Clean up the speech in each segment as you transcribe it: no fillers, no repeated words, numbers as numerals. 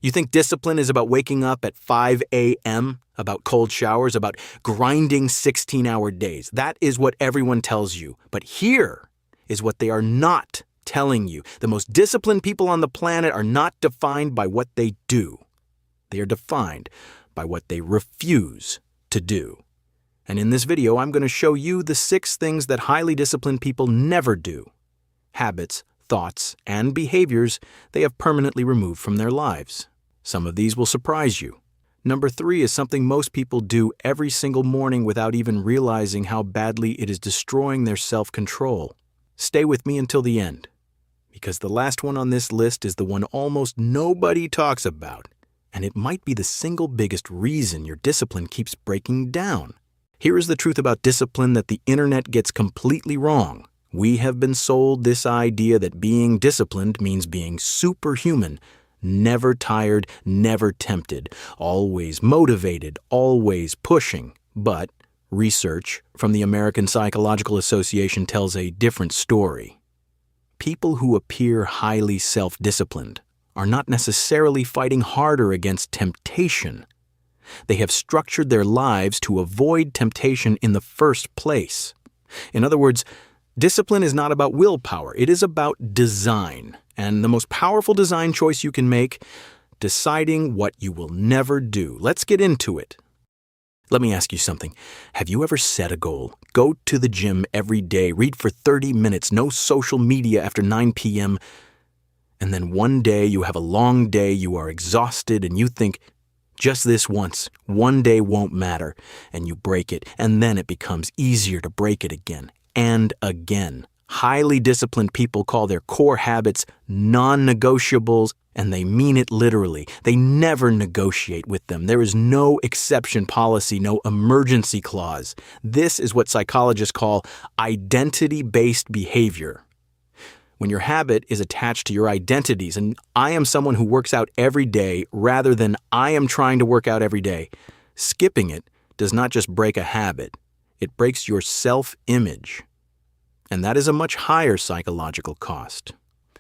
You think discipline is about waking up at 5 a.m., about cold showers, about grinding 16-hour days. That is what everyone tells you. But here is what they are not telling you. The most disciplined people on the planet are not defined by what they do. They are defined by what they refuse to do. And in this video, I'm going to show you the 6 things that highly disciplined people never do. Habits, thoughts, and behaviors they have permanently removed from their lives. Some of these will surprise you. Number 3 is something most people do every single morning without even realizing how badly it is destroying their self-control. Stay with me until the end, because the last one on this list is the one almost nobody talks about, and it might be the single biggest reason your discipline keeps breaking down. Here is the truth about discipline that the internet gets completely wrong. We have been sold this idea that being disciplined means being superhuman, never tired, never tempted, always motivated, always pushing. But research from the American Psychological Association tells a different story. People who appear highly self-disciplined are not necessarily fighting harder against temptation. They have structured their lives to avoid temptation in the first place. In other words, discipline is not about willpower, it is about design. And the most powerful design choice you can make, deciding what you will never do. Let's get into it. Let me ask you something. Have you ever set a goal? Go to the gym every day, read for 30 minutes, no social media after 9 p.m., and then one day you have a long day, you are exhausted, and you think, just this once, one day won't matter, and you break it, and then it becomes easier to break it again and again. Highly disciplined people call their core habits non-negotiables, and they mean it literally. They never negotiate with them. There is no exception policy, no emergency clause. This is what psychologists call identity-based behavior. When your habit is attached to your identities, and I am someone who works out every day rather than I am trying to work out every day, skipping it does not just break a habit, it breaks your self-image. And that is a much higher psychological cost.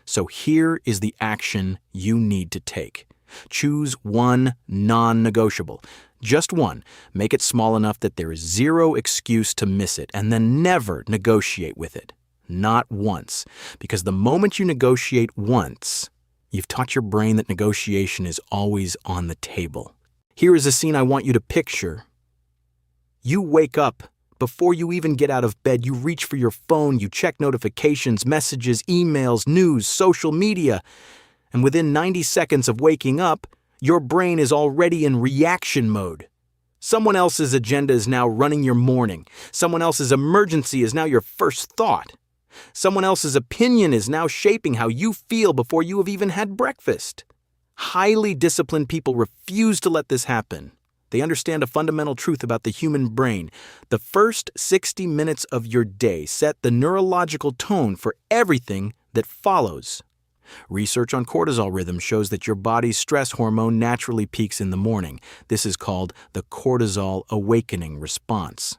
So here is the action you need to take. Choose one non-negotiable. Just one. Make it small enough that there is zero excuse to miss it, and then never negotiate with it. Not once. Because the moment you negotiate once, you've taught your brain that negotiation is always on the table. Here is a scene I want you to picture. You wake up. Before you even get out of bed, you reach for your phone, you check notifications, messages, emails, news, social media, and within 90 seconds of waking up, your brain is already in reaction mode. Someone else's agenda is now running your morning. Someone else's emergency is now your first thought. Someone else's opinion is now shaping how you feel before you have even had breakfast. Highly disciplined people refuse to let this happen. They understand a fundamental truth about the human brain. The first 60 minutes of your day set the neurological tone for everything that follows. Research on cortisol rhythm shows that your body's stress hormone naturally peaks in the morning. This is called the cortisol awakening response.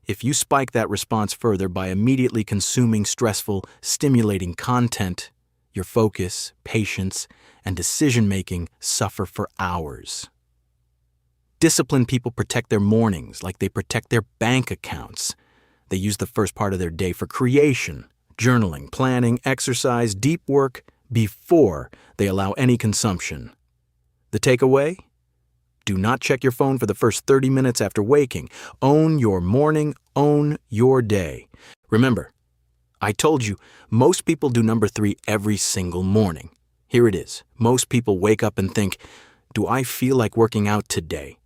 If you spike that response further by immediately consuming stressful, stimulating content, your focus, patience, and decision-making suffer for hours. Disciplined people protect their mornings like they protect their bank accounts. They use the first part of their day for creation, journaling, planning, exercise, deep work before they allow any consumption. The takeaway? Do not check your phone for the first 30 minutes after waking. Own your morning, own your day. Remember, I told you, most people do number 3 every single morning. Here it is. Most people wake up and think, do I feel like working out today?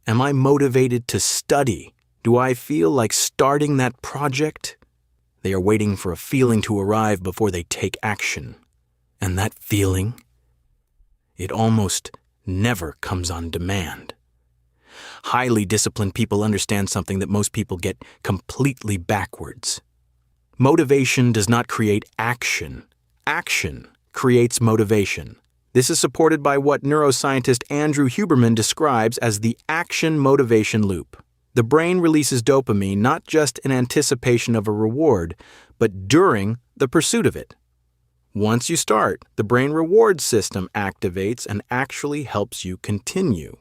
Am I motivated to study? Do I feel like starting that project? They are waiting for a feeling to arrive before they take action. And that feeling, it almost never comes on demand. Highly disciplined people understand something that most people get completely backwards. Motivation does not create action. Action creates motivation. This is supported by what neuroscientist Andrew Huberman describes as the action-motivation loop. The brain releases dopamine not just in anticipation of a reward, but during the pursuit of it. Once you start, the brain reward system activates and actually helps you continue.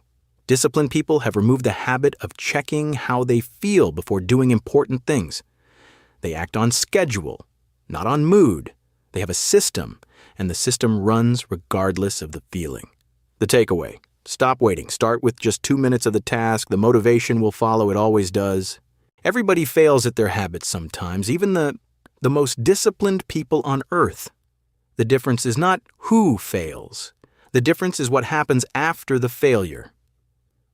Disciplined people have removed the habit of checking how they feel before doing important things. They act on schedule, not on mood. They have a system, and the system runs regardless of the feeling. The takeaway: stop waiting. Start with just 2 minutes of the task. The motivation will follow. It always does. Everybody fails at their habits sometimes, even the most disciplined people on earth. The difference is not who fails. The difference is what happens after the failure.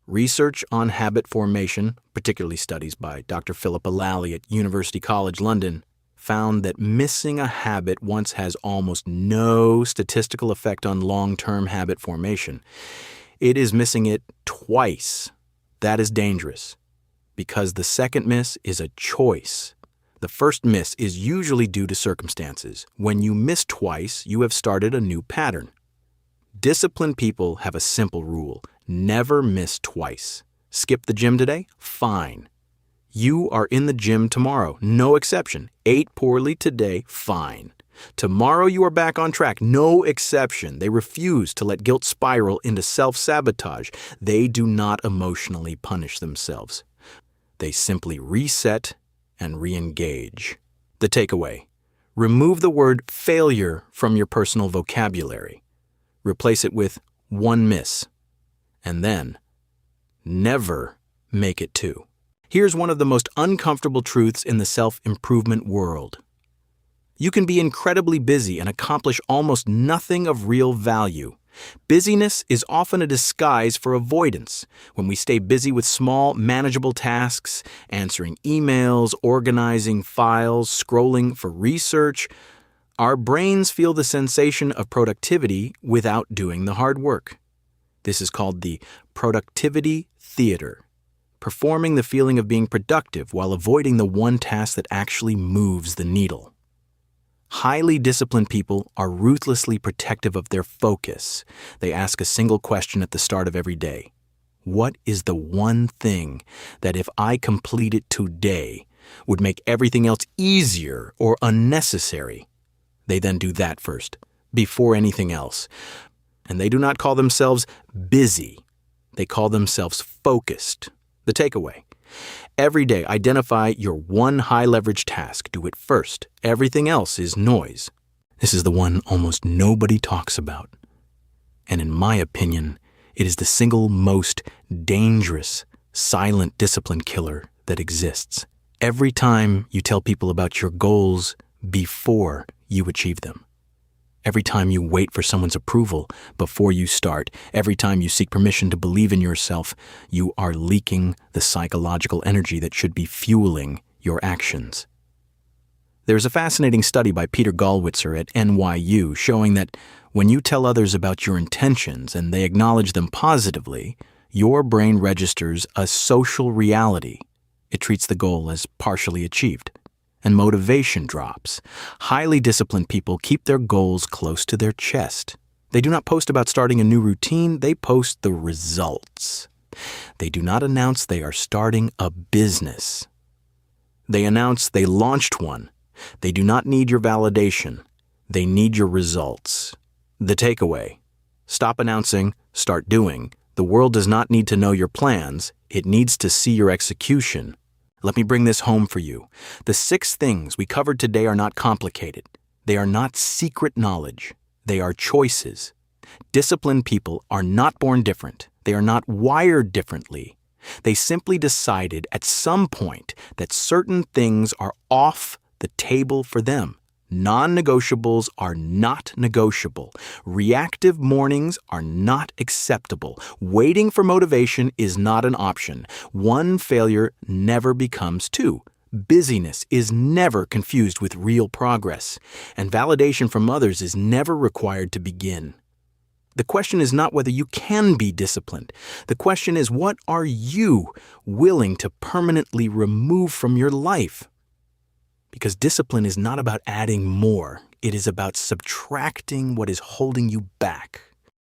Research on habit formation, particularly studies by Dr. Philippa Lally at University College London, found that missing a habit once has almost no statistical effect on long-term habit formation. It is missing it twice. That is dangerous, because the second miss is a choice. The first miss is usually due to circumstances. When you miss twice, you have started a new pattern. Disciplined people have a simple rule: never miss twice. Skip the gym today? Fine. You are in the gym tomorrow, no exception. Ate poorly today? Fine. Tomorrow you are back on track, no exception. They refuse to let guilt spiral into self-sabotage. They do not emotionally punish themselves. They simply reset and re-engage. The takeaway: remove the word failure from your personal vocabulary. Replace it with one miss. And then, never make it two. Here's one of the most uncomfortable truths in the self-improvement world. You can be incredibly busy and accomplish almost nothing of real value. Busyness is often a disguise for avoidance. When we stay busy with small, manageable tasks, answering emails, organizing files, scrolling for research, our brains feel the sensation of productivity without doing the hard work. This is called the productivity theater, performing the feeling of being productive while avoiding the one task that actually moves the needle. Highly disciplined people are ruthlessly protective of their focus. They ask a single question at the start of every day. What is the one thing that, if I complete it today, would make everything else easier or unnecessary? They then do that first, before anything else. And they do not call themselves busy. They call themselves focused. The takeaway: every day, identify your one high-leverage task. Do it first. Everything else is noise. This is the one almost nobody talks about. And in my opinion, it is the single most dangerous, silent discipline killer that exists. Every time you tell people about your goals before you achieve them. Every time you wait for someone's approval before you start, every time you seek permission to believe in yourself, you are leaking the psychological energy that should be fueling your actions. There's a fascinating study by Peter Gallwitzer at NYU showing that when you tell others about your intentions and they acknowledge them positively, your brain registers a social reality. It treats the goal as partially achieved. And motivation drops. Highly disciplined people keep their goals close to their chest. They do not post about starting a new routine, they post the results. They do not announce they are starting a business. They announce they launched one. They do not need your validation. They need your results. The takeaway: stop announcing, start doing. The world does not need to know your plans, it needs to see your execution. Let me bring this home for you. The 6 things we covered today are not complicated. They are not secret knowledge. They are choices. Disciplined people are not born different. They are not wired differently. They simply decided at some point that certain things are off the table for them. Non-negotiables are not negotiable. Reactive mornings are not acceptable. Waiting for motivation is not an option. One failure never becomes 2. Busyness is never confused with real progress. And validation from others is never required to begin. The question is not whether you can be disciplined. The question is, what are you willing to permanently remove from your life? Because discipline is not about adding more. It is about subtracting what is holding you back.